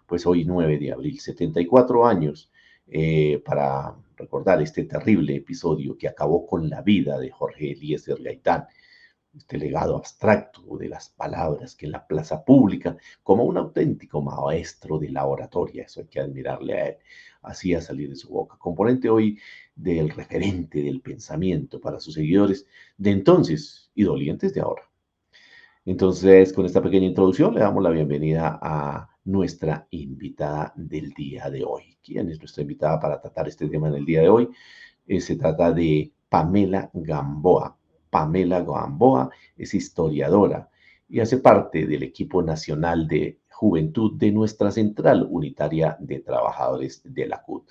pues hoy 9 de abril, 74 años para recordar este terrible episodio que acabó con la vida de Jorge Eliezer Gaitán, este legado abstracto de las palabras que en la plaza pública, como un auténtico maestro de la oratoria, eso hay que admirarle a él, hacía salir de su boca. Componente hoy del referente del pensamiento para sus seguidores de entonces y dolientes de ahora. Entonces, con esta pequeña introducción, le damos la bienvenida a nuestra invitada del día de hoy. ¿Quién es nuestra invitada para tratar este tema en el día de hoy? Se trata de Pamela Gamboa. Pamela Gamboa es historiadora y hace parte del equipo nacional de juventud de nuestra Central Unitaria de Trabajadores de la CUT.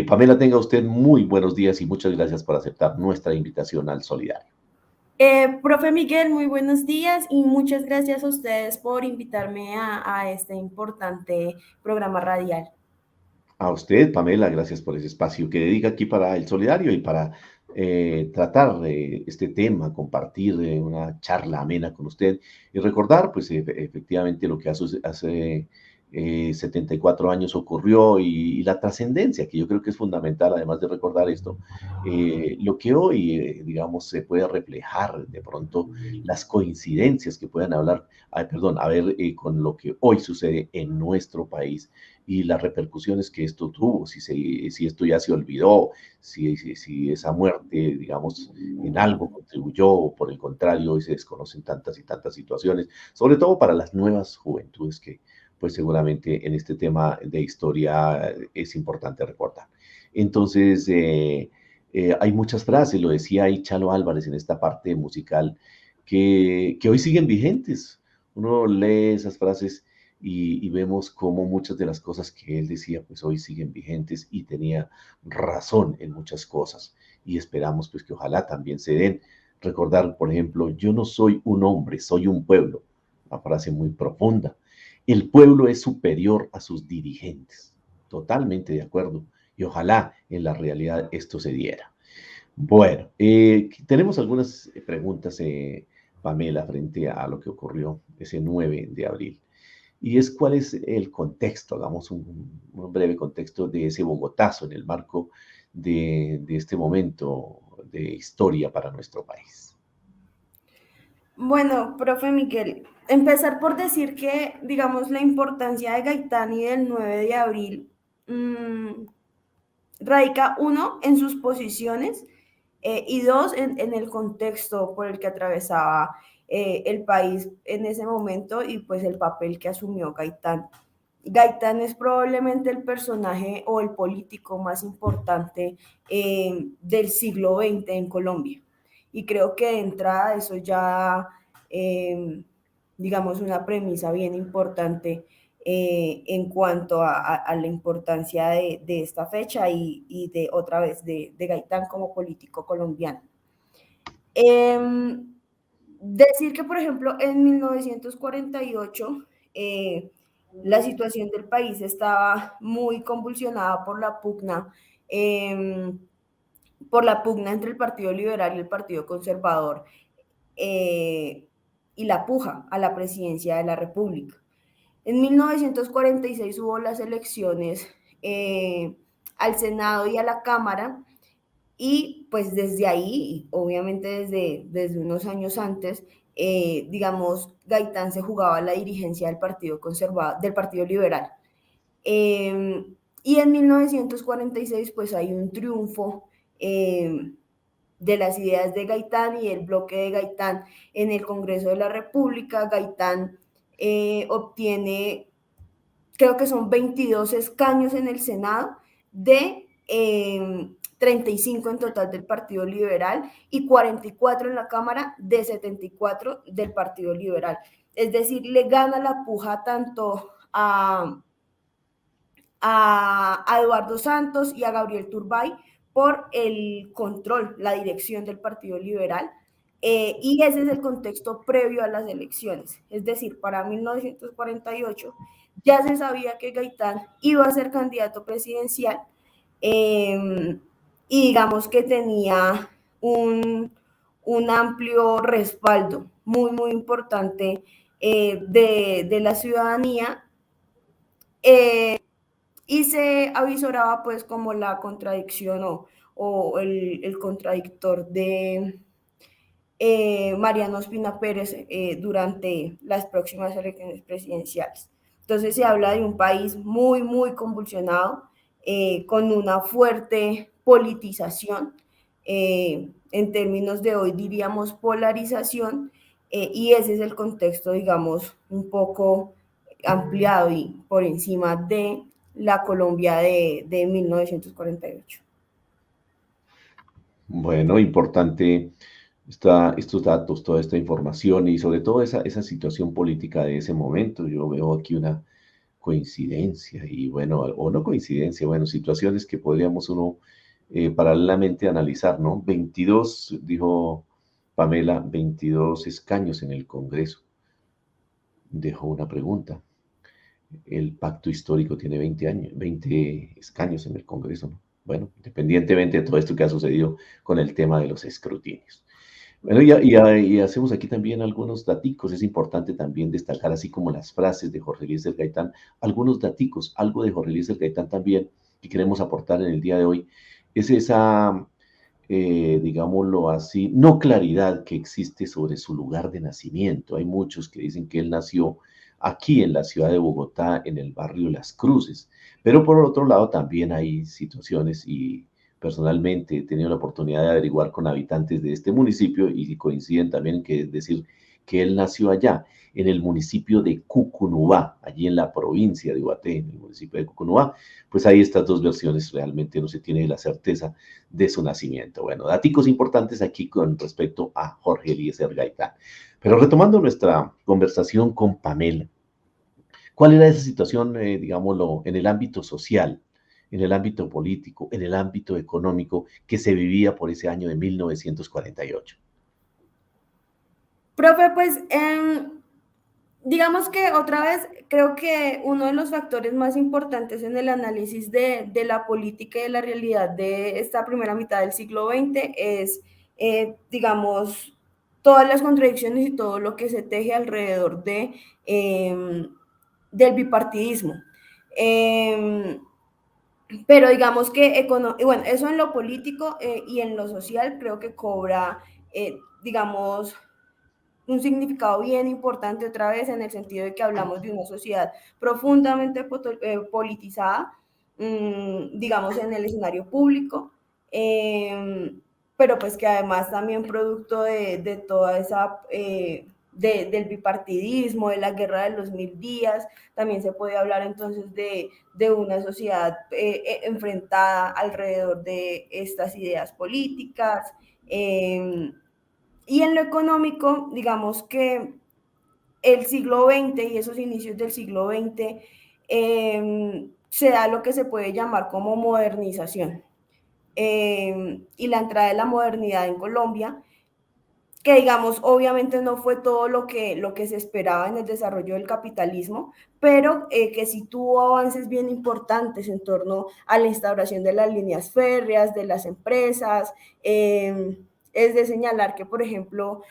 Pamela, tenga usted muy buenos días y muchas gracias por aceptar nuestra invitación al Solidario. Profe Miguel, muy buenos días y muchas gracias a ustedes por invitarme a este importante programa radial. A usted, Pamela, gracias por ese espacio que dedica aquí para el Solidario y para tratar este tema, compartir una charla amena con usted y recordar, pues efectivamente lo que hace 74 años ocurrió y la trascendencia, que yo creo que es fundamental, además de recordar esto, lo que hoy, digamos, se puede reflejar de pronto las coincidencias que puedan hablar, perdón, a ver con lo que hoy sucede en nuestro país y las repercusiones que esto tuvo, si esto ya se olvidó, si esa muerte, digamos, en algo contribuyó, o por el contrario, hoy se desconocen tantas y tantas situaciones, sobre todo para las nuevas juventudes que, pues seguramente en este tema de historia es importante recordar. Entonces, hay muchas frases, lo decía ahí Chalo Álvarez en esta parte musical, que hoy siguen vigentes. Uno lee esas frases y vemos cómo muchas de las cosas que él decía, pues hoy siguen vigentes y tenía razón en muchas cosas. Y esperamos pues que ojalá también se den. Recordar, por ejemplo, yo no soy un hombre, soy un pueblo. Una frase muy profunda. El pueblo es superior a sus dirigentes. Totalmente de acuerdo. Y ojalá en la realidad esto se diera. Bueno, tenemos algunas preguntas, Pamela, frente a lo que ocurrió ese 9 de abril. Y es cuál es el contexto, hagamos un breve contexto de ese Bogotazo en el marco de este momento de historia para nuestro país. Bueno, profe Miguel, empezar por decir que, digamos, la importancia de Gaitán y del 9 de abril radica uno en sus posiciones y dos en el contexto por el que atravesaba el país en ese momento y pues el papel que asumió Gaitán. Gaitán es probablemente el personaje o el político más importante del siglo XX en Colombia. Y creo que de entrada eso ya, digamos, una premisa bien importante en cuanto a la importancia de esta fecha y de otra vez de Gaitán como político colombiano. Decir que, por ejemplo, en 1948 la situación del país estaba muy convulsionada por la pugna entre el Partido Liberal y el Partido Conservador eh, y la puja a la presidencia de la República. En 1946 hubo las elecciones al Senado y a la Cámara y pues desde ahí, obviamente desde unos años antes, digamos, Gaitán se jugaba la dirigencia del Partido Conservador, del Partido Liberal. Y en 1946 pues hay un triunfo de las ideas de Gaitán y el bloque de Gaitán en el Congreso de la República. Gaitán obtiene, creo que son 22 escaños en el Senado de 35 en total del Partido Liberal y 44 en la Cámara de 74 del Partido Liberal. Es decir, le gana la puja tanto a Eduardo Santos y a Gabriel Turbay por el control, la dirección del Partido Liberal. Y ese es el contexto previo a las elecciones. Es decir, para 1948 ya se sabía que Gaitán iba a ser candidato presidencial y digamos que tenía un amplio respaldo muy, muy importante de la ciudadanía y se avisoraba pues como la contradicción o el contradictor de Mariano Ospina Pérez durante las próximas elecciones presidenciales. Entonces se habla de un país muy, muy convulsionado, con una fuerte politización, en términos de hoy diríamos polarización, y ese es el contexto, digamos, un poco ampliado y por encima de la Colombia de 1948. Bueno, importante estos datos, toda esta información y sobre todo esa situación política de ese momento. Yo veo aquí una coincidencia y bueno, o no coincidencia, bueno, situaciones que podríamos uno paralelamente analizar, ¿no? 22, dijo Pamela, 22 escaños en el Congreso. Dejó una pregunta. El pacto histórico tiene 20 años, 20 escaños en el Congreso, ¿no? Bueno, independientemente de todo esto que ha sucedido con el tema de los escrutinios. Bueno, y hacemos aquí también algunos daticos. Es importante también destacar, así como las frases de Jorge Eliezer Gaitán, algunos daticos, algo de Jorge Eliezer Gaitán también que queremos aportar en el día de hoy. Es esa, digámoslo así, no claridad que existe sobre su lugar de nacimiento. Hay muchos que dicen que él nació aquí en la ciudad de Bogotá, en el barrio Las Cruces, pero por otro lado también hay situaciones y personalmente he tenido la oportunidad de averiguar con habitantes de este municipio y coinciden también en que es decir que él nació allá, en el municipio de Cucunubá, allí en la provincia de Guaté, en el municipio de Cucunubá. Pues hay estas dos versiones, realmente no se tiene la certeza de su nacimiento. Bueno, datos importantes aquí con respecto a Jorge Eliezer Gaitán. Pero retomando nuestra conversación con Pamela, ¿cuál era esa situación, digámoslo, en el ámbito social, en el ámbito político, en el ámbito económico que se vivía por ese año de 1948? Profe, pues digamos que otra vez creo que uno de los factores más importantes en el análisis de la política y de la realidad de esta primera mitad del siglo XX es, digamos, todas las contradicciones y todo lo que se teje alrededor del bipartidismo. Eh, pero digamos que, bueno, eso en lo político y en lo social creo que cobra, digamos, un significado bien importante otra vez en el sentido de que hablamos de una sociedad profundamente politizada, digamos, en el escenario público, pero pues que además también producto de toda esa, del bipartidismo, de la guerra de los 1000 días, también se puede hablar entonces de una sociedad enfrentada alrededor de estas ideas políticas. Y en lo económico, digamos que el siglo XX y esos inicios del siglo XX se da lo que se puede llamar como modernización. Y la entrada de la modernidad en Colombia, que digamos, obviamente no fue todo lo que se esperaba en el desarrollo del capitalismo, pero que sí tuvo avances bien importantes en torno a la instauración de las líneas férreas, de las empresas. Es de señalar que, por ejemplo,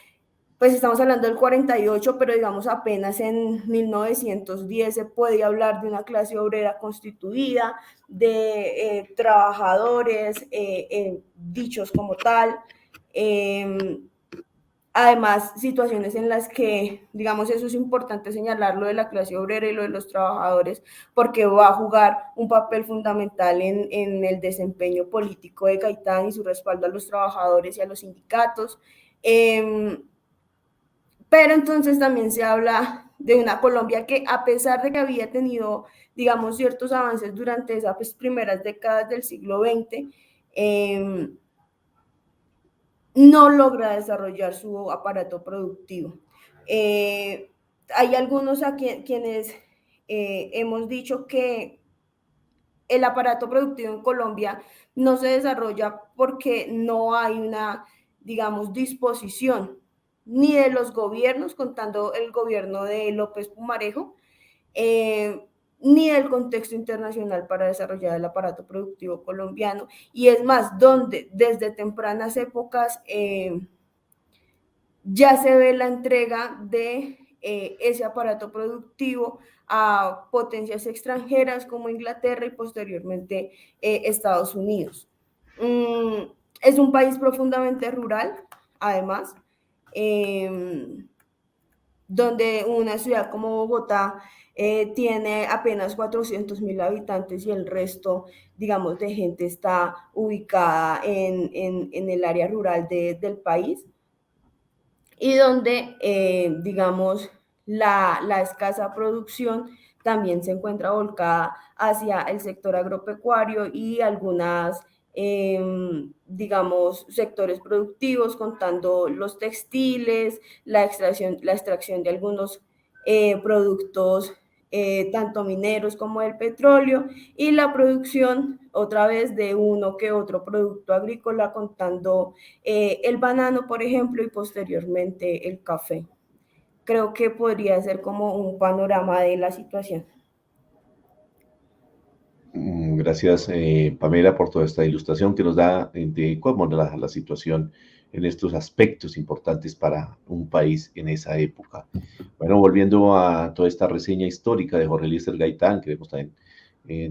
pues estamos hablando del 48, pero digamos apenas en 1910 se podía hablar de una clase obrera constituida, de trabajadores dichos como tal. Eh, Además, situaciones en las que, digamos, eso es importante señalar, lo de la clase obrera y lo de los trabajadores, porque va a jugar un papel fundamental el desempeño político de Gaitán y su respaldo a los trabajadores y a los sindicatos. Eh, pero entonces también se habla de una Colombia que, a pesar de que había tenido, digamos, ciertos avances durante esas pues, primeras décadas del siglo XX, no logra desarrollar su aparato productivo. Eh, Hay algunos a quienes hemos dicho que el aparato productivo en Colombia no se desarrolla porque no hay una, digamos, disposición ni de los gobiernos, contando el gobierno de López Pumarejo, eh, ni del contexto internacional para desarrollar el aparato productivo colombiano. Y es más, donde desde tempranas épocas ya se ve la entrega de ese aparato productivo a potencias extranjeras como Inglaterra y posteriormente Estados Unidos. Es un país profundamente rural, además, donde una ciudad como Bogotá tiene apenas 400.000 habitantes y el resto, digamos, de gente está ubicada en el área rural del país y donde, digamos, la escasa producción también se encuentra volcada hacia el sector agropecuario y algunas, digamos, sectores productivos, contando los textiles, la extracción de algunos productos, tanto mineros como del petróleo, y la producción otra vez de uno que otro producto agrícola, contando el banano, por ejemplo, y posteriormente el café. Creo que podría ser como un panorama de la situación. Gracias, Pamela, por toda esta ilustración que nos da de cómo la situación en estos aspectos importantes para un país en esa época. Bueno, volviendo a toda esta reseña histórica de Jorge Eliezer Gaitán, queremos también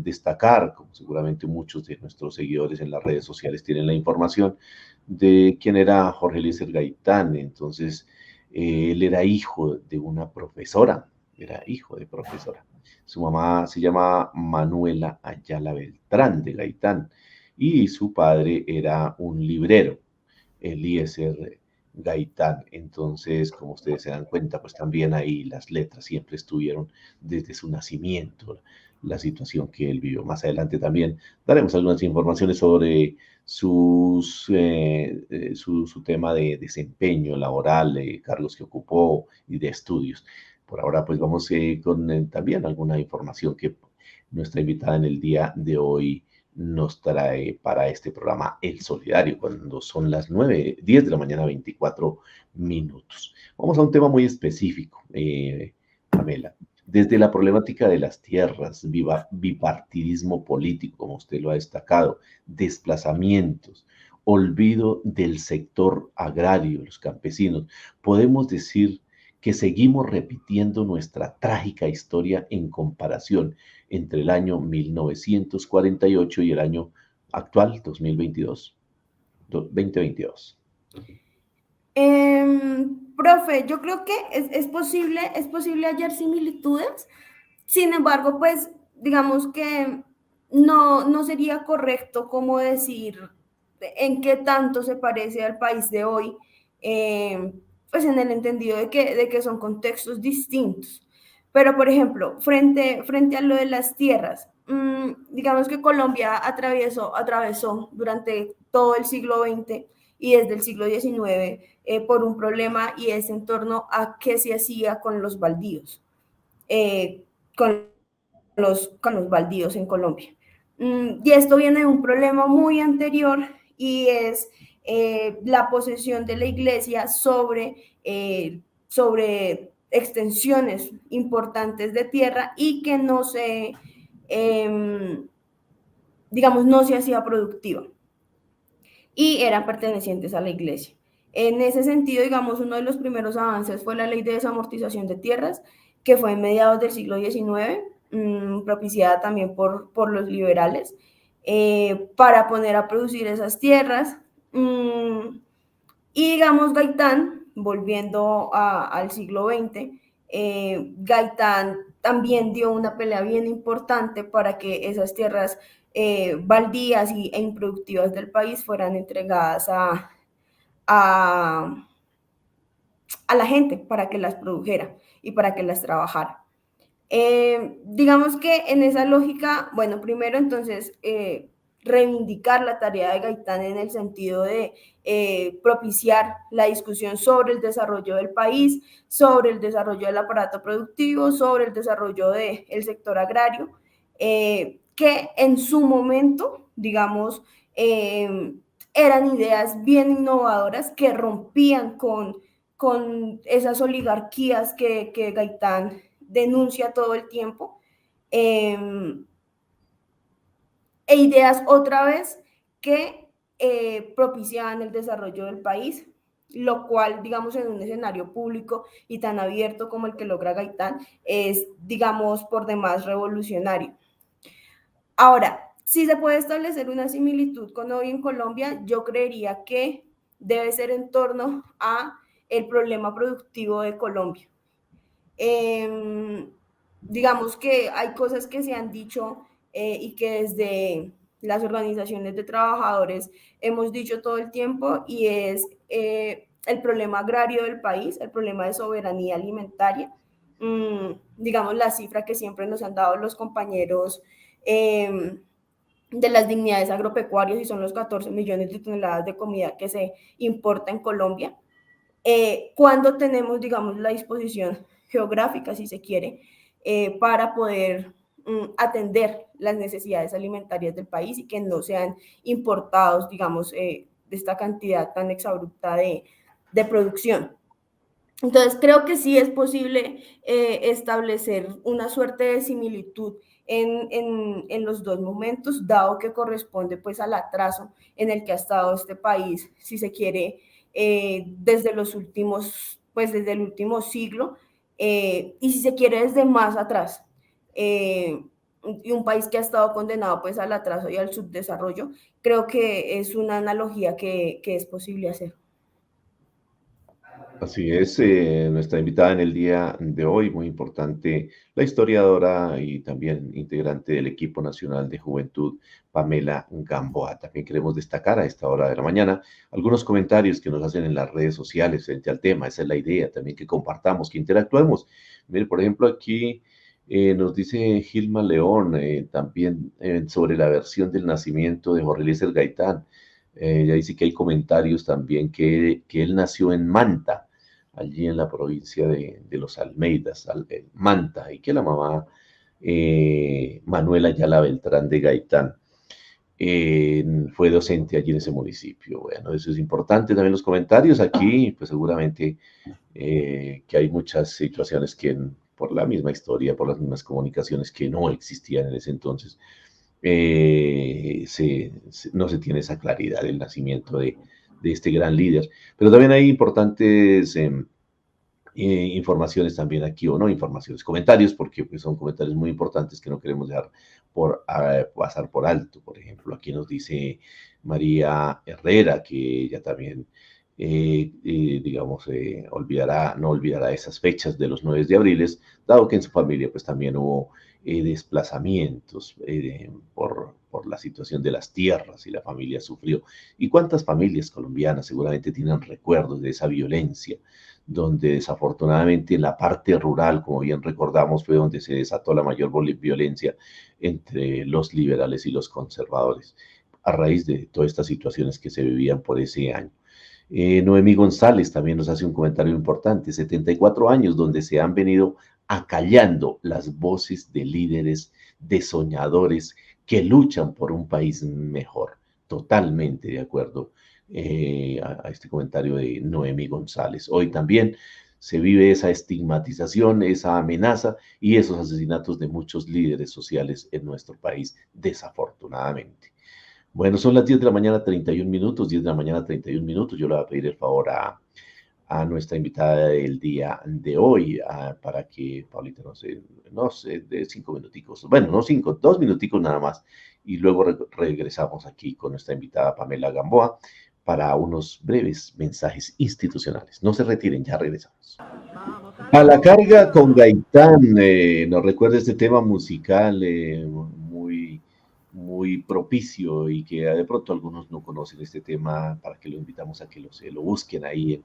destacar, como seguramente muchos de nuestros seguidores en las redes sociales tienen la información, de quién era Jorge Eliezer Gaitán. Entonces, él era hijo de una profesora, era hijo de profesora. Su mamá se llama Manuela Ayala Beltrán de Gaitán y su padre era un librero, Eliezer Gaitán. Entonces, como ustedes se dan cuenta, pues también ahí las letras siempre estuvieron desde su nacimiento, la situación que él vivió. Más adelante también daremos algunas informaciones sobre su tema de desempeño laboral, de cargos que ocupó y de estudios. Por ahora, pues vamos con también alguna información que nuestra invitada en el día de hoy nos trae para este programa El Solidario, cuando son las 9:10 de la mañana, 24 minutos. Vamos a un tema muy específico, Pamela. Desde la problemática de las tierras, bipartidismo político, como usted lo ha destacado, desplazamientos, olvido del sector agrario, los campesinos, podemos decir que seguimos repitiendo nuestra trágica historia en comparación entre el año 1948 y el año actual, 2022, 2022. Profe, yo creo que es posible hallar similitudes. Sin embargo, pues digamos que no sería correcto como decir en qué tanto se parece al país de hoy, pues en el entendido de que son contextos distintos. Pero, por ejemplo, frente a lo de las tierras, digamos que Colombia atravesó durante todo el siglo XX y desde el siglo XIX por un problema, y es en torno a qué se hacía con los baldíos. Con con los baldíos en Colombia. Y esto viene de un problema muy anterior, y es la posesión de la iglesia sobre extensiones importantes de tierra y que digamos, no se hacía productiva y eran pertenecientes a la iglesia. En ese sentido, digamos, uno de los primeros avances fue la ley de desamortización de tierras, que fue en mediados del siglo XIX, propiciada también por los liberales, para poner a producir esas tierras. Y digamos, Gaitán, volviendo al siglo XX, Gaitán también dio una pelea bien importante para que esas tierras baldías e improductivas del país fueran entregadas a, a la gente para que las produjera y para que las trabajara. Digamos que en esa lógica, bueno, primero entonces reivindicar la tarea de Gaitán en el sentido de propiciar la discusión sobre el desarrollo del país, sobre el desarrollo del aparato productivo, sobre el desarrollo del sector agrario, que en su momento, digamos, eran ideas bien innovadoras que rompían con esas oligarquías que Gaitán denuncia todo el tiempo, e ideas otra vez que propiciaban el desarrollo del país. lo cual, digamos, en un escenario público y tan abierto como el que logra Gaitán, es, digamos, por demás revolucionario. Ahora, si se puede establecer una similitud con hoy en Colombia, yo creería que debe ser en torno a el problema productivo de Colombia. Eh, digamos que hay cosas que se han dicho y que desde las organizaciones de trabajadores hemos dicho todo el tiempo y es el problema agrario del país, el problema de soberanía alimentaria. Digamos la cifra que siempre nos han dado los compañeros de las dignidades agropecuarias y son los 14 millones de toneladas de comida que se importa en Colombia. Cuando tenemos, digamos, la disposición geográfica, si se quiere, para poder atender las necesidades alimentarias del país y que no sean importados, digamos, de esta cantidad tan exabrupta de producción. Entonces, creo que sí es posible establecer una suerte de similitud en los dos momentos, dado que corresponde pues al atraso en el que ha estado este país, si se quiere, desde los últimos, pues desde el último siglo, y si se quiere desde más atrás. Y un país que ha estado condenado pues al atraso y al subdesarrollo, creo que es una analogía que es posible hacer. Así es, nuestra invitada en el día de hoy, muy importante, la historiadora y también integrante del equipo nacional de juventud, Pamela Gamboa. También queremos destacar a esta hora de la mañana algunos comentarios que nos hacen en las redes sociales frente al tema. Esa es la idea, también que compartamos, que interactuemos. Mire, por ejemplo, aquí nos dice Gilma León también sobre la versión del nacimiento de Jorge Eliezer Gaitán. Ella dice que hay comentarios también que él nació en Manta, allí en la provincia de los Almeidas, Manta, y que la mamá Manuela Ayala Beltrán de Gaitán fue docente allí en ese municipio. Bueno, eso es importante también los comentarios aquí, pues seguramente que hay muchas situaciones que por la misma historia, por las mismas comunicaciones que no existían en ese entonces, no se tiene esa claridad del nacimiento de este gran líder. Pero también hay importantes informaciones también aquí, o no informaciones, comentarios, porque pues, son comentarios muy importantes que no queremos dejar pasar por alto. Por ejemplo, aquí nos dice María Herrera que ella también, digamos, no olvidará esas fechas de los 9 de abril, dado que en su familia pues también hubo desplazamientos por la situación de las tierras y la familia sufrió. ¿Y cuántas familias colombianas seguramente tienen recuerdos de esa violencia? Donde desafortunadamente en la parte rural, como bien recordamos, fue donde se desató la mayor violencia entre los liberales y los conservadores, a raíz de todas estas situaciones que se vivían por ese año. Noemí González también nos hace un comentario importante, 74 años donde se han venido acallando las voces de líderes, de soñadores que luchan por un país mejor. Totalmente de acuerdo a este comentario de Noemí González. Hoy también se vive esa estigmatización, esa amenaza y esos asesinatos de muchos líderes sociales en nuestro país, desafortunadamente. Bueno, son las 10 de la mañana, 31 minutos, 10 de la mañana, 31 minutos. Yo le voy a pedir el favor a nuestra invitada del día de hoy, para que, Paulita, no sé, de 5 minuticos, bueno, no 5, 2 minuticos nada más, y luego regresamos aquí con nuestra invitada Pamela Gamboa para unos breves mensajes institucionales. No se retiren, ya regresamos. A la carga con Gaitán, nos recuerda este tema musical muy propicio y que de pronto algunos no conocen este tema, para que lo invitamos a que lo busquen ahí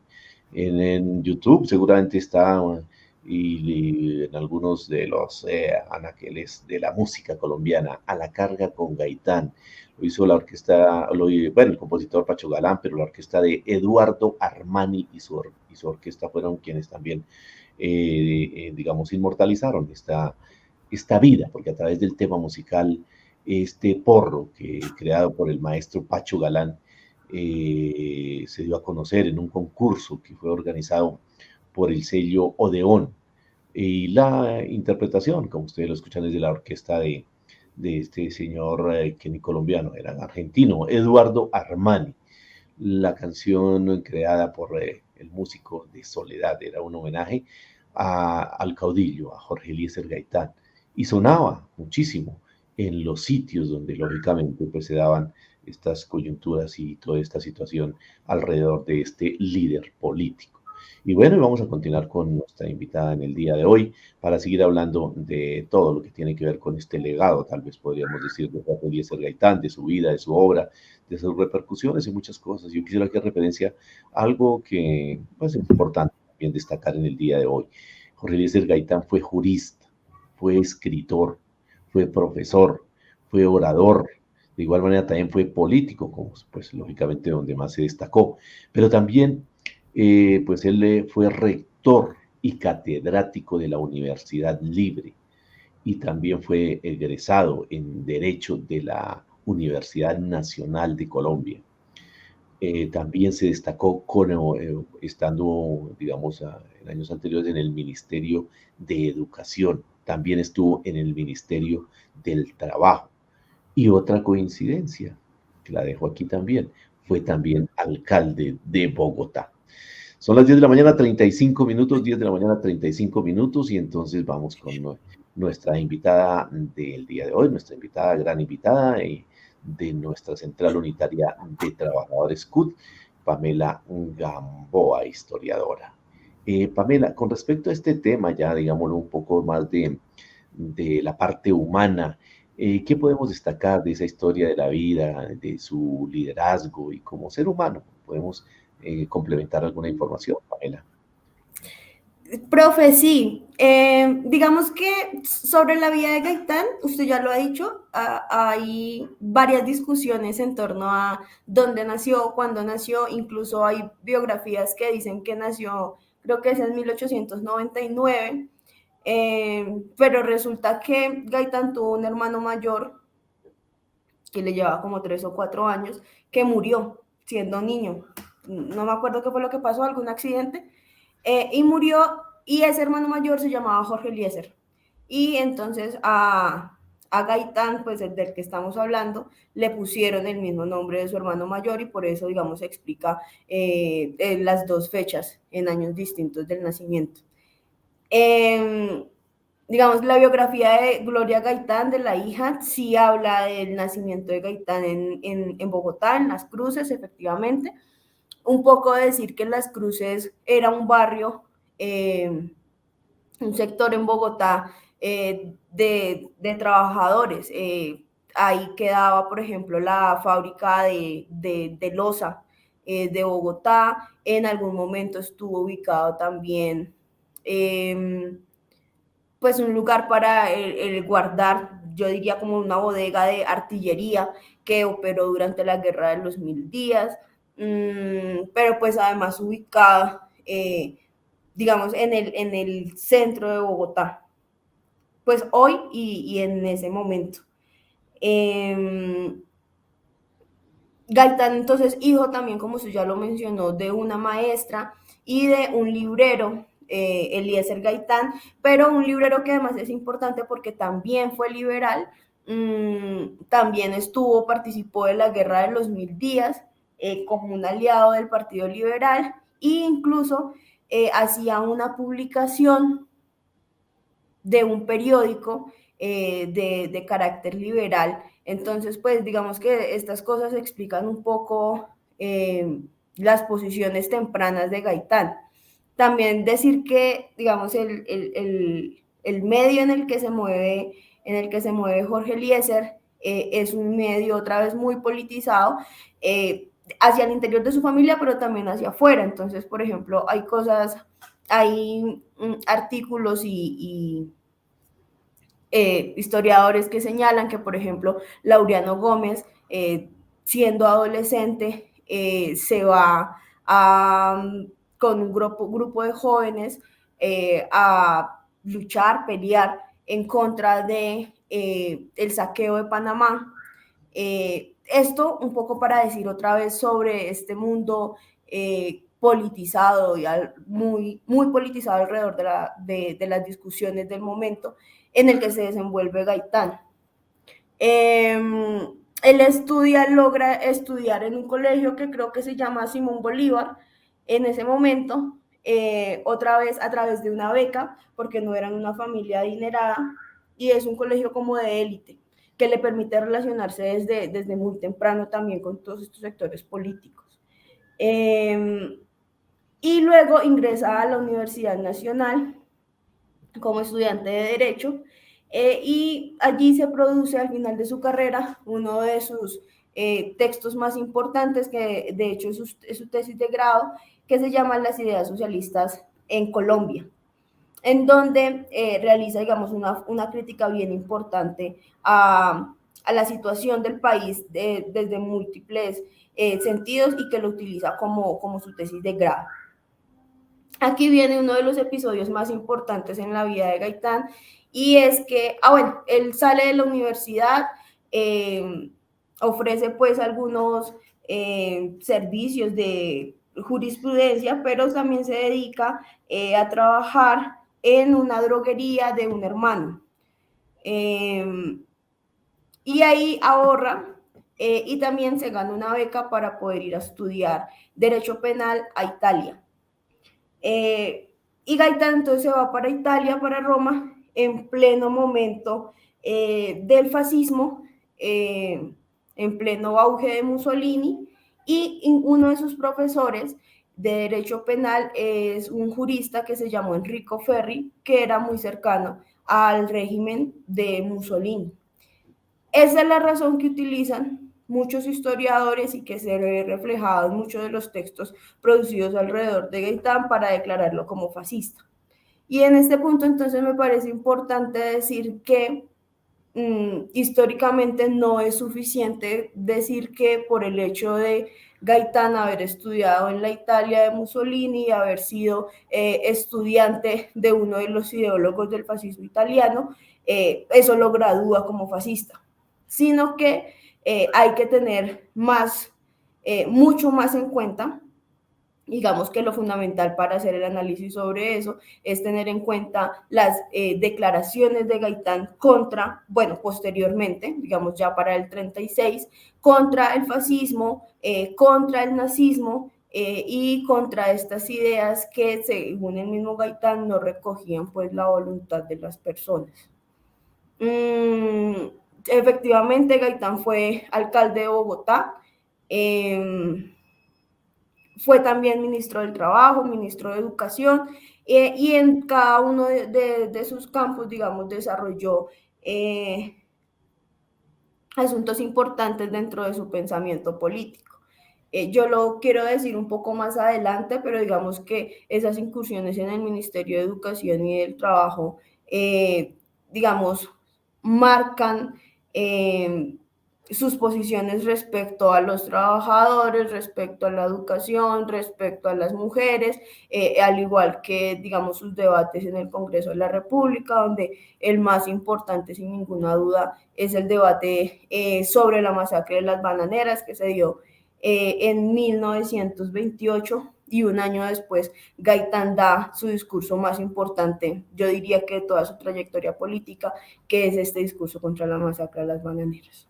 en YouTube, seguramente está, y en algunos de los anaqueles de la música colombiana, A la carga con Gaitán. Lo hizo la orquesta, bueno, el compositor Pacho Galán, pero la orquesta de Eduardo Armani y su orquesta fueron quienes también, digamos, inmortalizaron esta vida, porque a través del tema musical, este porro creado por el maestro Pacho Galán, se dio a conocer en un concurso que fue organizado por el sello Odeón. Y la interpretación, como ustedes lo escuchan, es de la orquesta de este señor que ni colombiano, era argentino, Eduardo Armani. La canción creada por el músico de Soledad era un homenaje al caudillo, a Jorge Eliezer Gaitán, y sonaba muchísimo en los sitios donde lógicamente pues se daban estas coyunturas y toda esta situación alrededor de este líder político. Y bueno, vamos a continuar con nuestra invitada en el día de hoy para seguir hablando de todo lo que tiene que ver con este legado, tal vez podríamos decir, de Jorge Eliezer Gaitán, de su vida, de su obra, de sus repercusiones y muchas cosas. Yo quisiera hacer referencia a algo que pues, es importante también destacar en el día de hoy. Jorge Eliezer Gaitán fue jurista, fue escritor, fue profesor, fue orador, de igual manera también fue político, como pues lógicamente donde más se destacó, pero también pues él fue rector y catedrático de la Universidad Libre y también fue egresado en Derecho de la Universidad Nacional de Colombia. También se destacó estando, digamos, en años anteriores en el Ministerio de Educación. También estuvo en el Ministerio del Trabajo. Y otra coincidencia, que la dejo aquí también, fue también alcalde de Bogotá. Son las 10 de la mañana, 35 minutos, 10 de la mañana, 35 minutos, y entonces vamos con nuestra invitada del día de hoy, nuestra invitada, gran invitada de nuestra Central Unitaria de Trabajadores CUT, Pamela Gamboa, historiadora. Pamela, con respecto a este tema, ya digámoslo un poco más de la parte humana, ¿qué podemos destacar de esa historia de la vida, de su liderazgo y como ser humano? ¿Podemos complementar alguna información, Pamela? Profe, sí. Digamos que sobre la vida de Gaitán, usted ya lo ha dicho, hay varias discusiones en torno a dónde nació, cuándo nació, incluso hay biografías que dicen que nació, creo que es en 1899, pero resulta que Gaitán tuvo un hermano mayor que le llevaba como 3 o 4 años, que murió siendo niño. No me acuerdo qué fue lo que pasó, algún accidente, y murió, y ese hermano mayor se llamaba Jorge Eliezer. Y entonces a Gaitán, pues el del que estamos hablando, le pusieron el mismo nombre de su hermano mayor y por eso, digamos, se explica las dos fechas en años distintos del nacimiento. Digamos, la biografía de Gloria Gaitán, de la hija, sí habla del nacimiento de Gaitán en Bogotá, en Las Cruces, efectivamente. Un poco de decir que Las Cruces era un barrio, un sector en Bogotá de trabajadores. Ahí quedaba, por ejemplo, la fábrica de loza de Bogotá. En algún momento estuvo ubicado también pues un lugar para el guardar, yo diría como una bodega de artillería que operó durante la Guerra de los 1000 días, pero pues además ubicada, digamos, en el centro de Bogotá, pues hoy y en ese momento. Gaitán, entonces, hijo también, como usted ya lo mencionó, de una maestra y de un librero, Eliezer Gaitán, pero un librero que además es importante porque también fue liberal, también participó de la Guerra de los 1000 días como un aliado del Partido Liberal e incluso hacía una publicación de un periódico de carácter liberal. Entonces, pues digamos que estas cosas explican un poco las posiciones tempranas de Gaitán. También decir que, digamos, el medio en el que se mueve Jorge Eliezer es un medio otra vez muy politizado, hacia el interior de su familia, pero también hacia afuera. Entonces, por ejemplo, hay artículos y historiadores que señalan que, por ejemplo, Laureano Gómez, siendo adolescente, se va con un grupo de jóvenes a luchar, pelear en contra de el saqueo de Panamá. Esto un poco para decir otra vez sobre este mundo politizado y muy politizado alrededor de las discusiones del momento en el que se desenvuelve Gaitán. Él logra estudiar en un colegio que creo que se llama Simón Bolívar en ese momento, otra vez a través de una beca, porque no eran una familia adinerada, y es un colegio como de élite, que le permite relacionarse desde muy temprano también con todos estos sectores políticos. Y luego ingresa a la Universidad Nacional como estudiante de Derecho, y allí se produce al final de su carrera uno de sus textos más importantes, que de hecho es su tesis de grado, que se llama Las ideas socialistas en Colombia, en donde realiza, digamos, una crítica bien importante a la situación del país desde múltiples sentidos, y que lo utiliza como su tesis de grado. Aquí viene uno de los episodios más importantes en la vida de Gaitán, y es que, bueno, él sale de la universidad, ofrece pues algunos servicios de jurisprudencia, pero también se dedica a trabajar en una droguería de un hermano. Y ahí ahorra, y también se gana una beca para poder ir a estudiar Derecho Penal a Italia. Y Gaitán entonces se va para Italia, para Roma, en pleno momento del fascismo, en pleno auge de Mussolini, y uno de sus profesores de Derecho Penal es un jurista que se llamó Enrico Ferri, que era muy cercano al régimen de Mussolini. Esa es la razón que utilizan muchos historiadores, y que se ve reflejado en muchos de los textos producidos alrededor de Gaitán, para declararlo como fascista. Y en este punto entonces me parece importante decir que históricamente no es suficiente decir que por el hecho de Gaitán haber estudiado en la Italia de Mussolini y haber sido estudiante de uno de los ideólogos del fascismo italiano, eso lo gradúa como fascista, sino que hay que tener mucho más en cuenta. Digamos que lo fundamental para hacer el análisis sobre eso es tener en cuenta las declaraciones de Gaitán posteriormente, digamos ya para el 36, contra el fascismo, contra el nazismo, y contra estas ideas que, según el mismo Gaitán, no recogían pues la voluntad de las personas. Efectivamente, Gaitán fue alcalde de Bogotá, fue también ministro del Trabajo, ministro de Educación, y en cada uno de sus campos, digamos, desarrolló asuntos importantes dentro de su pensamiento político. Yo lo quiero decir un poco más adelante, pero digamos que esas incursiones en el Ministerio de Educación y del Trabajo, digamos, marcan sus posiciones respecto a los trabajadores, respecto a la educación, respecto a las mujeres, al igual que, digamos, sus debates en el Congreso de la República, donde el más importante, sin ninguna duda, es el debate sobre la masacre de las bananeras, que se dio en 1928, y un año después Gaitán da su discurso más importante, yo diría que de toda su trayectoria política, que es este discurso contra la masacre de las bananeras.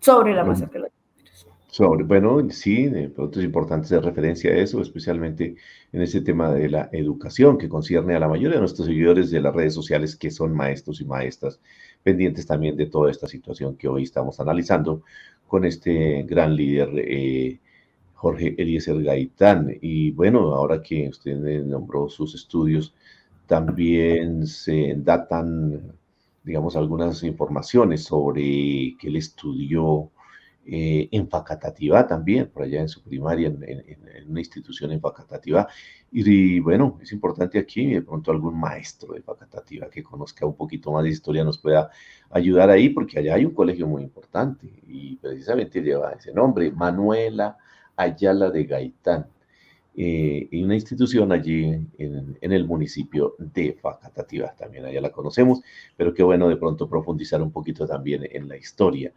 Sobre la Bueno, masacre de las bueno, sí, de pronto es importante hacer referencia a eso, especialmente en ese tema de la educación que concierne a la mayoría de nuestros seguidores de las redes sociales, que son maestros y maestras, pendientes también de toda esta situación que hoy estamos analizando con este gran líder, Jorge Eliezer Gaitán. Y bueno, ahora que usted nombró sus estudios, también se datan, digamos, algunas informaciones sobre que él estudió en Facatativá también, por allá en su primaria, en una institución en Facatativá. Y bueno, es importante aquí, de pronto algún maestro de Facatativá que conozca un poquito más de historia nos pueda ayudar ahí, porque allá hay un colegio muy importante y precisamente lleva ese nombre, Manuela Ayala de Gaitán. Y una institución allí en el municipio de Facatativá, también allá la conocemos, pero qué bueno de pronto profundizar un poquito también en la historia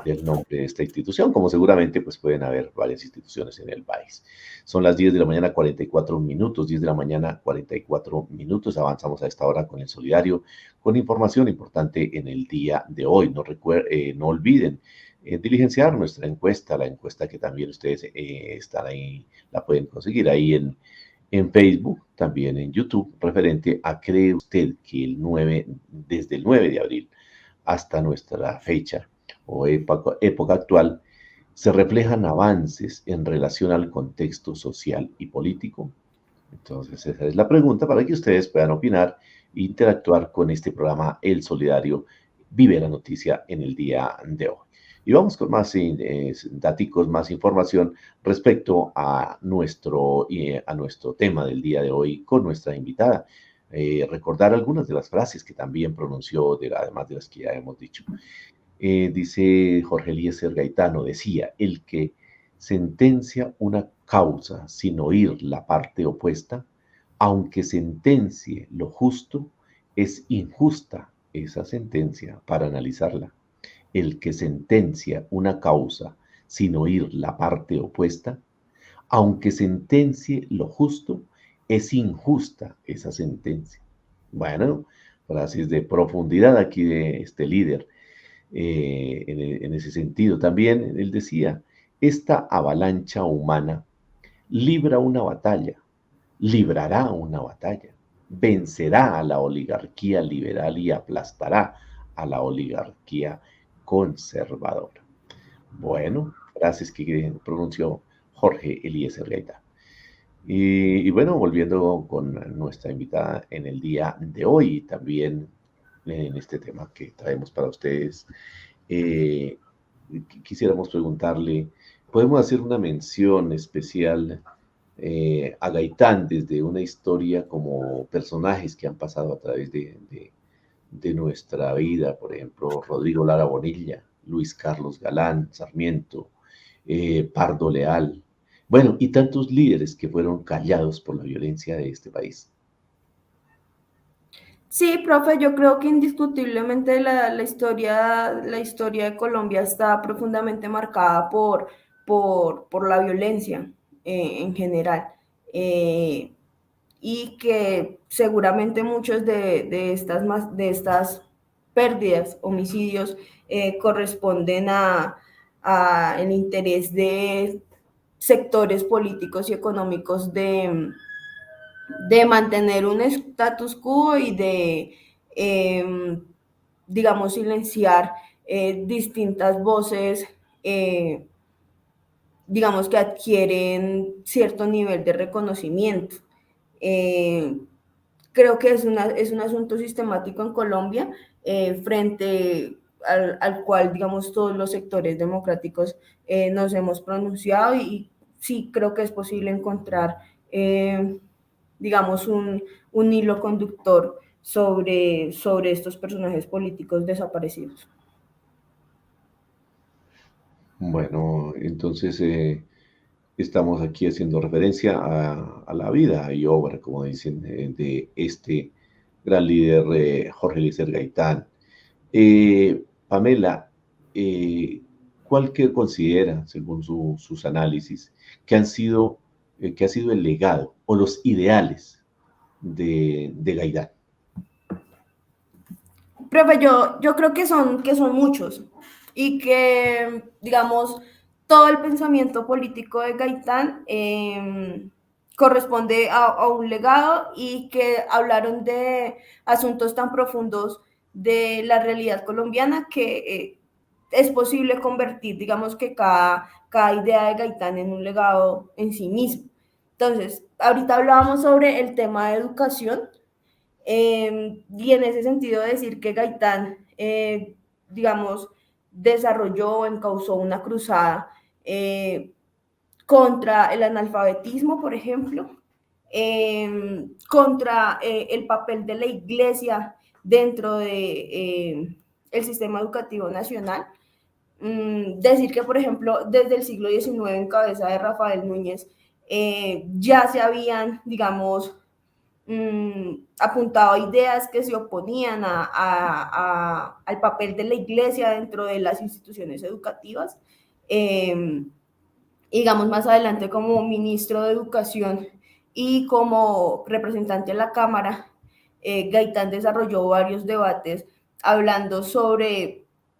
del nombre de esta institución, como seguramente pues pueden haber varias instituciones en el país. Son las 10 de la mañana 44 minutos, 10 de la mañana 44 minutos, avanzamos a esta hora con el solidario, con información importante en el día de hoy. No olviden diligenciar nuestra encuesta, la encuesta que también ustedes están ahí, la pueden conseguir ahí en Facebook, también en YouTube, referente a ¿cree usted que desde el 9 de abril hasta nuestra fecha o época actual, se reflejan avances en relación al contexto social y político? Entonces, esa es la pregunta para que ustedes puedan opinar e interactuar con este programa El Solidario Vive la Noticia en el día de hoy. Y vamos con más datos, más información respecto a nuestro tema del día de hoy con nuestra invitada. Recordar algunas de las frases que también pronunció, además de las que ya hemos dicho. Dice Jorge Eliezer Gaitano, decía, el que sentencia una causa sin oír la parte opuesta, aunque sentencie lo justo, es injusta esa sentencia para analizarla. El que sentencia una causa sin oír la parte opuesta, aunque sentencie lo justo, es injusta esa sentencia. Bueno, frases de profundidad aquí de este líder. En ese sentido, también él decía, esta avalancha humana libra una batalla, librará una batalla, vencerá a la oligarquía liberal y aplastará a la oligarquía conservadora. Bueno, frases que pronunció Jorge Eliezer Gaitán. Y bueno, volviendo con nuestra invitada en el día de hoy, también en este tema que traemos para ustedes, eh, quisiéramos preguntarle, ¿podemos hacer una mención especial a Gaitán desde una historia como personajes que han pasado a través de nuestra vida? Por ejemplo, Rodrigo Lara Bonilla, Luis Carlos Galán, Sarmiento, Pardo Leal, bueno, y tantos líderes que fueron callados por la violencia de este país. Sí, profe, yo creo que indiscutiblemente la historia de Colombia está profundamente marcada por la violencia en general. Eh, y que seguramente muchos de estas pérdidas, homicidios, corresponden a el interés de sectores políticos y económicos de mantener un status quo y digamos, silenciar distintas voces, digamos, que adquieren cierto nivel de reconocimiento. Eh, Creo que es un asunto sistemático en Colombia, frente al cual, digamos, todos los sectores democráticos nos hemos pronunciado y sí creo que es posible encontrar, digamos, un hilo conductor sobre estos personajes políticos desaparecidos. Bueno, entonces estamos aquí haciendo referencia a la vida y obra, como dicen, de este gran líder, Jorge Eliezer Gaitán. Pamela, eh, ¿cuál que considera, según sus análisis, que ha sido el legado o los ideales de Gaitán? Profe, yo creo que son muchos y que, digamos, todo el pensamiento político de Gaitán corresponde a un legado y que hablaron de asuntos tan profundos de la realidad colombiana que es posible convertir, digamos, que cada idea de Gaitán en un legado en sí mismo. Entonces, ahorita hablábamos sobre el tema de educación. Y en ese sentido decir que Gaitán, digamos, desarrolló, encauzó una cruzada contra el analfabetismo, por ejemplo, contra el papel de la iglesia dentro de el sistema educativo nacional. Decir que, por ejemplo, desde el siglo XIX, en cabeza de Rafael Núñez, ya se habían, digamos, apuntado a ideas que se oponían al papel de la iglesia dentro de las instituciones educativas. Digamos, más adelante como ministro de Educación y como representante de la Cámara, Gaitán desarrolló varios debates hablando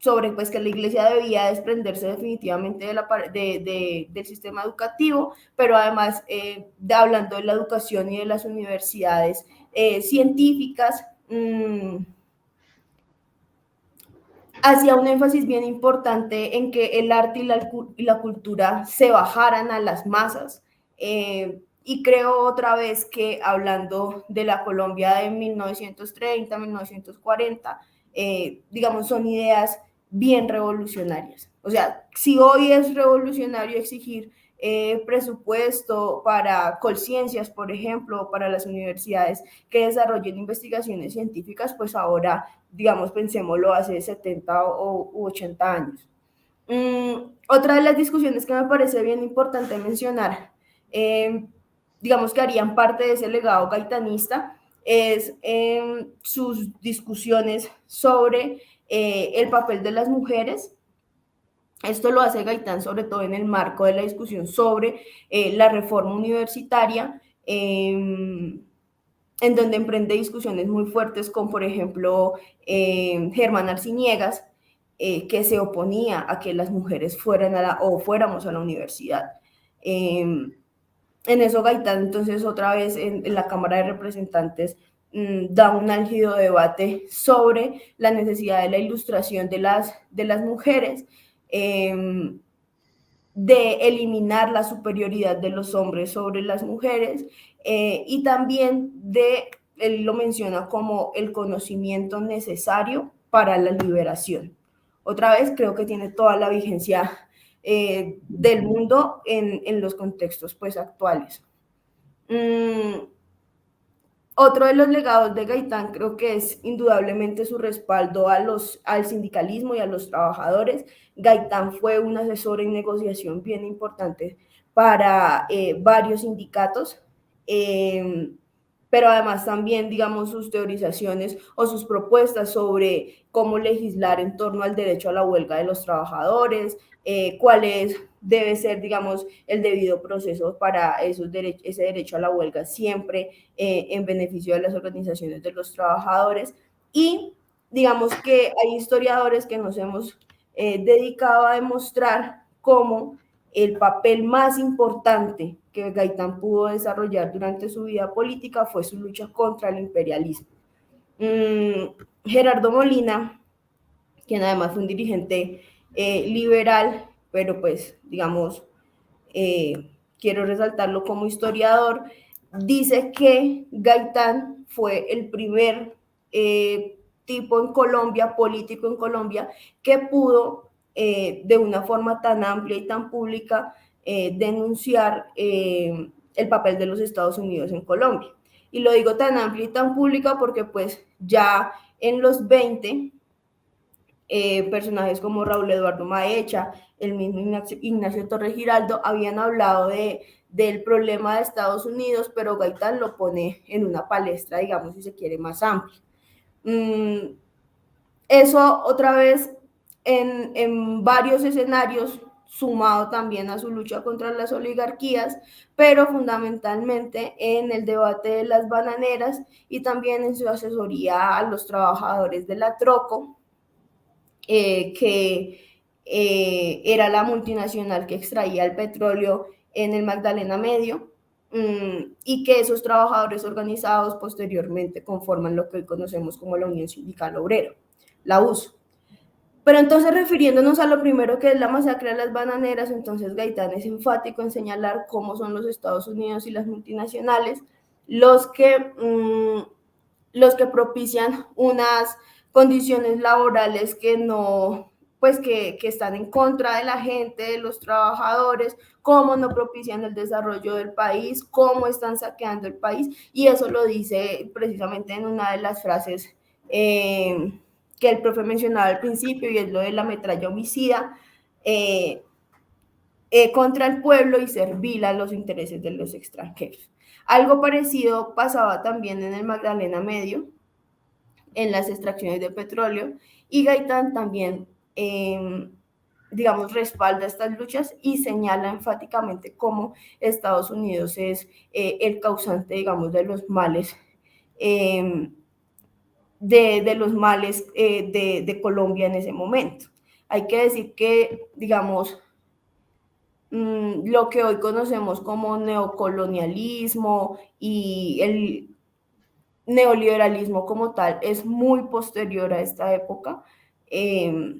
sobre pues que la iglesia debía desprenderse definitivamente del sistema educativo, pero además hablando de la educación y de las universidades científicas, hacía un énfasis bien importante en que el arte y la cultura se bajaran a las masas. Y creo otra vez que hablando de la Colombia de 1930, 1940, digamos, son ideas bien revolucionarias. O sea, si hoy es revolucionario exigir presupuesto para Colciencias, por ejemplo, para las universidades que desarrollen investigaciones científicas, pues ahora, digamos, pensémoslo hace 70 u 80 años. Otra de las discusiones que me parece bien importante mencionar, digamos que harían parte de ese legado gaitanista, es sus discusiones sobre el papel de las mujeres. Esto lo hace Gaitán sobre todo en el marco de la discusión sobre la reforma universitaria, en donde emprende discusiones muy fuertes con, por ejemplo, Germán Arciniegas, que se oponía a que las mujeres fuéramos a la universidad. En eso Gaitán, entonces, otra vez en la Cámara de Representantes, da un álgido debate sobre la necesidad de la ilustración de las mujeres, de eliminar la superioridad de los hombres sobre las mujeres, y también él lo menciona como el conocimiento necesario para la liberación. Otra vez creo que tiene toda la vigencia del mundo en los contextos pues actuales. Otro de los legados de Gaitán creo que es indudablemente su respaldo al sindicalismo y a los trabajadores. Gaitán fue un asesor en negociación bien importante para varios sindicatos, pero además también, digamos, sus teorizaciones o sus propuestas sobre cómo legislar en torno al derecho a la huelga de los trabajadores, debe ser, digamos, el debido proceso para ese derecho a la huelga siempre en beneficio de las organizaciones de los trabajadores. Y digamos que hay historiadores que nos hemos dedicado a demostrar cómo el papel más importante que Gaitán pudo desarrollar durante su vida política fue su lucha contra el imperialismo. Gerardo Molina, quien además fue un dirigente liberal, pero pues, digamos, quiero resaltarlo como historiador, dice que Gaitán fue el primer tipo en Colombia, político en Colombia, que pudo de una forma tan amplia y tan pública denunciar el papel de los Estados Unidos en Colombia. Y lo digo tan amplia y tan pública porque pues ya en los 20 personajes como Raúl Eduardo Maecha, el mismo Ignacio Torres Giraldo, habían hablado del problema de Estados Unidos, pero Gaitán lo pone en una palestra, digamos, si se quiere, más amplia. Eso otra vez en varios escenarios, sumado también a su lucha contra las oligarquías, pero fundamentalmente en el debate de las bananeras y también en su asesoría a los trabajadores de la Troco, que era la multinacional que extraía el petróleo en el Magdalena Medio, y que esos trabajadores organizados posteriormente conforman lo que hoy conocemos como la Unión Sindical Obrera, la USO. Pero entonces, refiriéndonos a lo primero que es la masacre de las bananeras, entonces Gaitán es enfático en señalar cómo son los Estados Unidos y las multinacionales los que propician unas condiciones laborales que no, pues que están en contra de la gente, de los trabajadores, cómo no propician el desarrollo del país, cómo están saqueando el país, y eso lo dice precisamente en una de las frases que el profe mencionaba al principio, y es lo de la metralla homicida contra el pueblo y servil a los intereses de los extranjeros. Algo parecido pasaba también en el Magdalena Medio, en las extracciones de petróleo, y Gaitán también, digamos, respalda estas luchas y señala enfáticamente cómo Estados Unidos es el causante, digamos, de los males de Colombia en ese momento. Hay que decir que, digamos, lo que hoy conocemos como neocolonialismo y el neoliberalismo como tal es muy posterior a esta época, eh,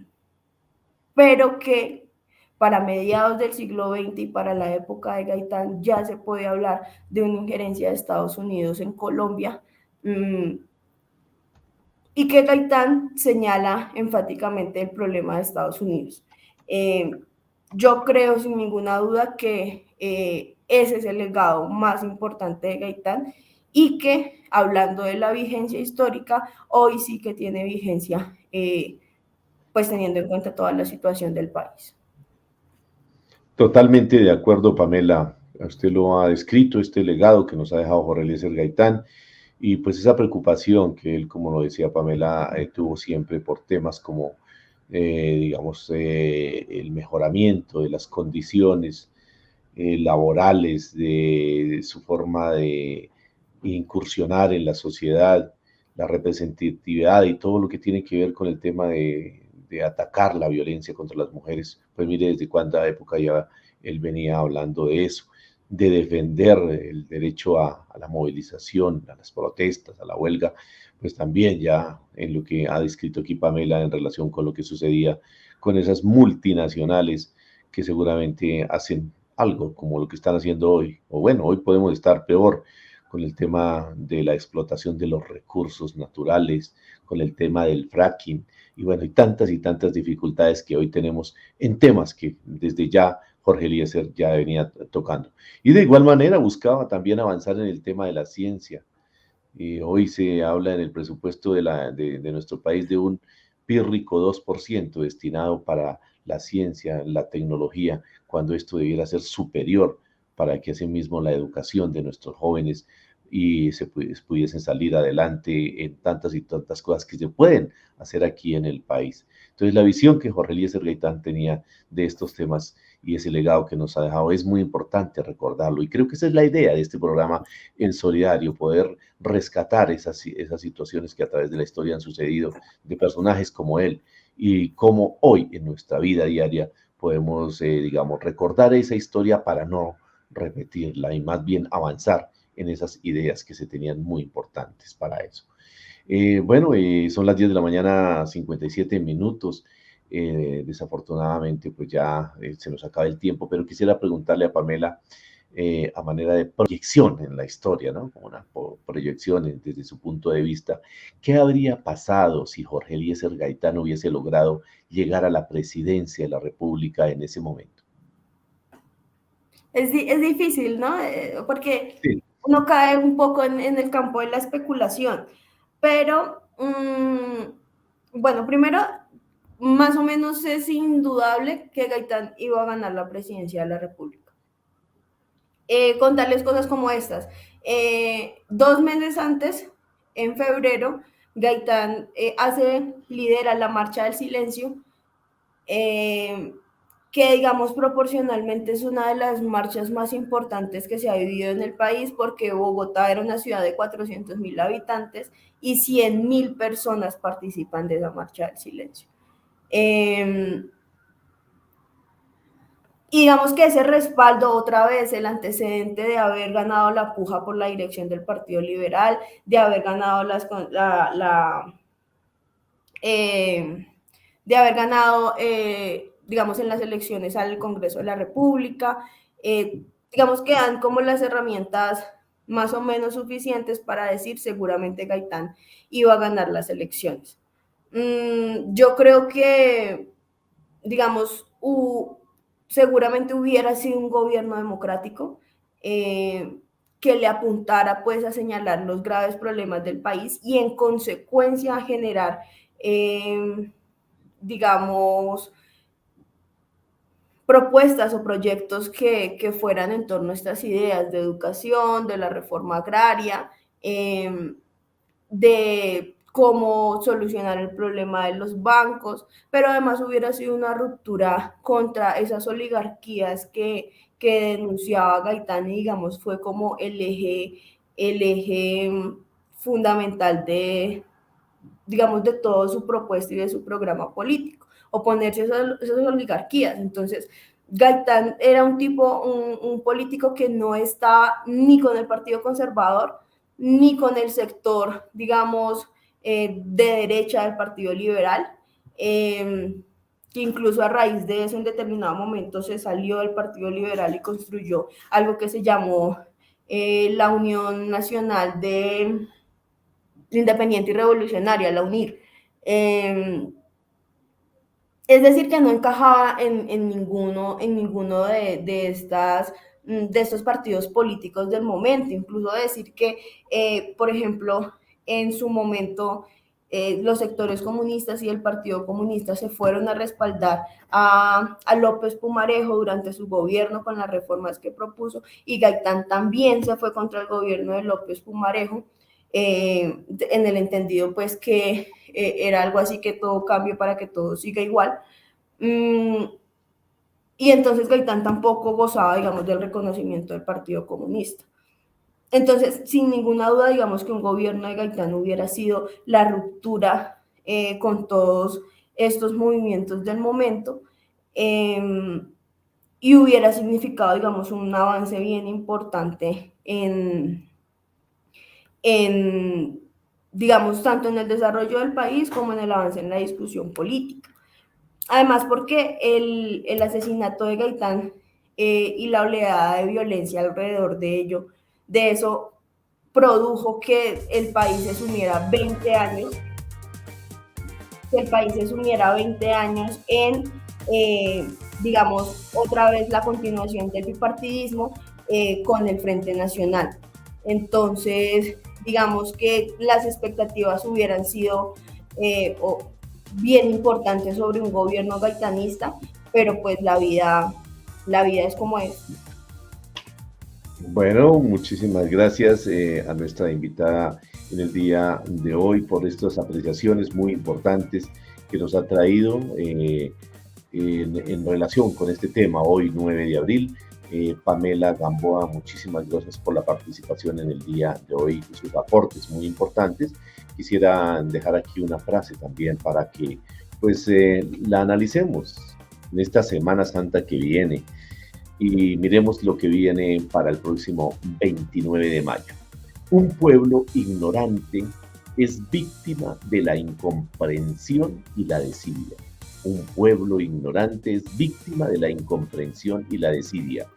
pero que para mediados del siglo XX y para la época de Gaitán ya se puede hablar de una injerencia de Estados Unidos en Colombia, y que Gaitán señala enfáticamente el problema de Estados Unidos. Yo creo sin ninguna duda que ese es el legado más importante de Gaitán y que, hablando de la vigencia histórica, hoy sí que tiene vigencia, pues teniendo en cuenta toda la situación del país. Totalmente de acuerdo, Pamela. Usted lo ha descrito, este legado que nos ha dejado Jorge Eliezer Gaitán y pues esa preocupación que él, como lo decía Pamela, tuvo siempre por temas como, digamos, el mejoramiento de las condiciones laborales, de su forma de incursionar en la sociedad, la representatividad y todo lo que tiene que ver con el tema de atacar la violencia contra las mujeres. Pues mire, desde cuánta época ya él venía hablando de eso, de defender el derecho a la movilización, a las protestas, a la huelga, pues también ya en lo que ha descrito aquí Pamela en relación con lo que sucedía con esas multinacionales que seguramente hacen algo como lo que están haciendo hoy, o bueno, hoy podemos estar peor con el tema de la explotación de los recursos naturales, con el tema del fracking, y bueno, y tantas dificultades que hoy tenemos en temas que desde ya Jorge Eliezer ya venía tocando. Y de igual manera buscaba también avanzar en el tema de la ciencia. Hoy se habla en el presupuesto de nuestro país de un pírrico 2% destinado para la ciencia, la tecnología, cuando esto debiera ser superior para que asimismo la educación de nuestros jóvenes y pudiesen salir adelante en tantas y tantas cosas que se pueden hacer aquí en el país. Entonces, la visión que Jorge Eliezer Gaitán tenía de estos temas y ese legado que nos ha dejado es muy importante recordarlo. Y creo que esa es la idea de este programa en solidario, poder rescatar esas situaciones que a través de la historia han sucedido de personajes como él y cómo hoy en nuestra vida diaria podemos, digamos, recordar esa historia para no repetirla y más bien avanzar en esas ideas que se tenían muy importantes para eso. Bueno, son las 10 de la mañana, 57 minutos. Desafortunadamente, pues ya se nos acaba el tiempo, pero quisiera preguntarle a Pamela, a manera de proyección en la historia, ¿no? Como una proyección desde su punto de vista, ¿qué habría pasado si Jorge Eliezer Gaitán hubiese logrado llegar a la presidencia de la República en ese momento? Es difícil, ¿no? Porque Sí, uno cae un poco en el campo de la especulación, pero bueno, primero, más o menos es indudable que Gaitán iba a ganar la presidencia de la República. Contarles cosas como estas. 2 meses antes, en febrero, Gaitán lidera la Marcha del Silencio, eh, que digamos proporcionalmente es una de las marchas más importantes que se ha vivido en el país, porque Bogotá era una ciudad de 400.000 habitantes y 100.000 personas participan de esa Marcha del Silencio. Y digamos que ese respaldo, otra vez, el antecedente de haber ganado la puja por la dirección del Partido Liberal, de haber ganado eh, de haber ganado, digamos, en las elecciones al Congreso de la República, digamos que dan como las herramientas más o menos suficientes para decir seguramente Gaitán iba a ganar las elecciones. Yo creo que, digamos, seguramente hubiera sido un gobierno democrático, que le apuntara pues a señalar los graves problemas del país y en consecuencia a generar, digamos, propuestas o proyectos que fueran en torno a estas ideas de educación, de la reforma agraria, de cómo solucionar el problema de los bancos, pero además hubiera sido una ruptura contra esas oligarquías que denunciaba Gaitán y digamos fue como el eje fundamental de, digamos, de todo su propuesta y de su programa político. oponerse a esas oligarquías. Entonces, Gaitán era un tipo, un político que no estaba ni con el Partido Conservador, ni con el sector, digamos, de derecha del Partido Liberal, que incluso a raíz de eso en determinado momento se salió del Partido Liberal y construyó algo que se llamó la Unión Nacional de Independiente y Revolucionaria, la UNIR. Es decir, que no encajaba en ninguno de estos partidos políticos del momento. Incluso decir que, por ejemplo, en su momento los sectores comunistas y el Partido Comunista se fueron a respaldar a López Pumarejo durante su gobierno con las reformas que propuso, y Gaitán también se fue contra el gobierno de López Pumarejo, en el entendido pues que era algo así, que todo cambie para que todo siga igual. Y entonces Gaitán tampoco gozaba, digamos, del reconocimiento del Partido Comunista. Entonces, sin ninguna duda, digamos que un gobierno de Gaitán hubiera sido la ruptura con todos estos movimientos del momento, y hubiera significado, digamos, un avance bien importante digamos, tanto en el desarrollo del país como en el avance en la discusión política. Además, porque el asesinato de Gaitán y la oleada de violencia alrededor de eso produjo que el país se sumiera 20 años, en, digamos, otra vez la continuación del bipartidismo con el Frente Nacional. Entonces, digamos que las expectativas hubieran sido bien importantes sobre un gobierno gaitanista, pero pues la vida es como es. Bueno, muchísimas gracias a nuestra invitada en el día de hoy por estas apreciaciones muy importantes que nos ha traído en relación con este tema hoy, 9 de abril. Pamela Gamboa, muchísimas gracias por la participación en el día de hoy y sus aportes muy importantes. Quisiera dejar aquí una frase también para que pues la analicemos en esta Semana Santa que viene y miremos lo que viene para el próximo 29 de mayo. Un pueblo ignorante es víctima de la incomprensión y la desidia. Un pueblo ignorante es víctima de la incomprensión y la desidia.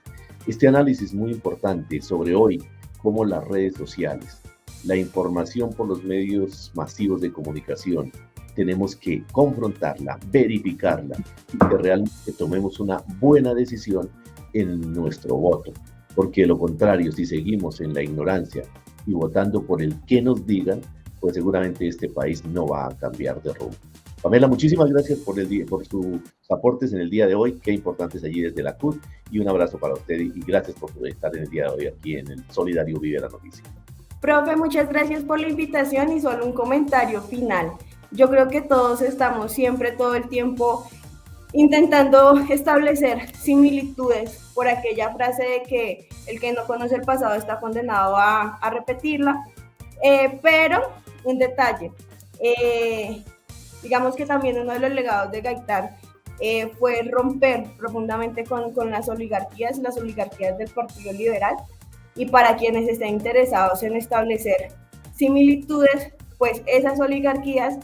Este análisis muy importante sobre hoy, cómo las redes sociales, la información por los medios masivos de comunicación, tenemos que confrontarla, verificarla y que realmente tomemos una buena decisión en nuestro voto, porque de lo contrario, si seguimos en la ignorancia y votando por el que nos digan, pues seguramente este país no va a cambiar de rumbo. Pamela, muchísimas gracias por sus aportes en el día de hoy, qué importantes allí desde la CUT, y un abrazo para usted y gracias por estar en el día de hoy aquí en el Solidario Vive la Noticia. Profe, muchas gracias por la invitación y solo un comentario final. Yo creo que todos estamos siempre, todo el tiempo, intentando establecer similitudes por aquella frase de que el que no conoce el pasado está condenado a repetirla, pero un detalle, digamos que también uno de los legados de Gaitán fue romper profundamente con las oligarquías del Partido Liberal, y para quienes estén interesados en establecer similitudes, pues esas oligarquías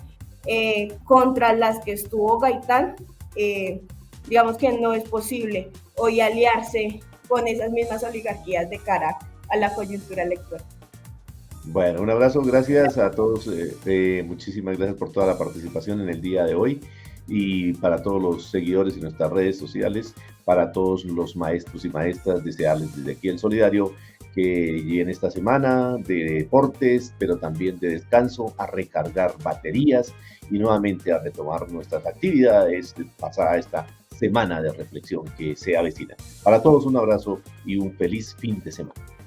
contra las que estuvo Gaitán, digamos que no es posible hoy aliarse con esas mismas oligarquías de cara a la coyuntura electoral. Bueno, un abrazo, gracias a todos, muchísimas gracias por toda la participación en el día de hoy y para todos los seguidores en nuestras redes sociales, para todos los maestros y maestras, desearles desde aquí el Solidario que en esta semana de deportes, pero también de descanso, a recargar baterías y nuevamente a retomar nuestras actividades pasada esta semana de reflexión que se avecina. Para todos un abrazo y un feliz fin de semana.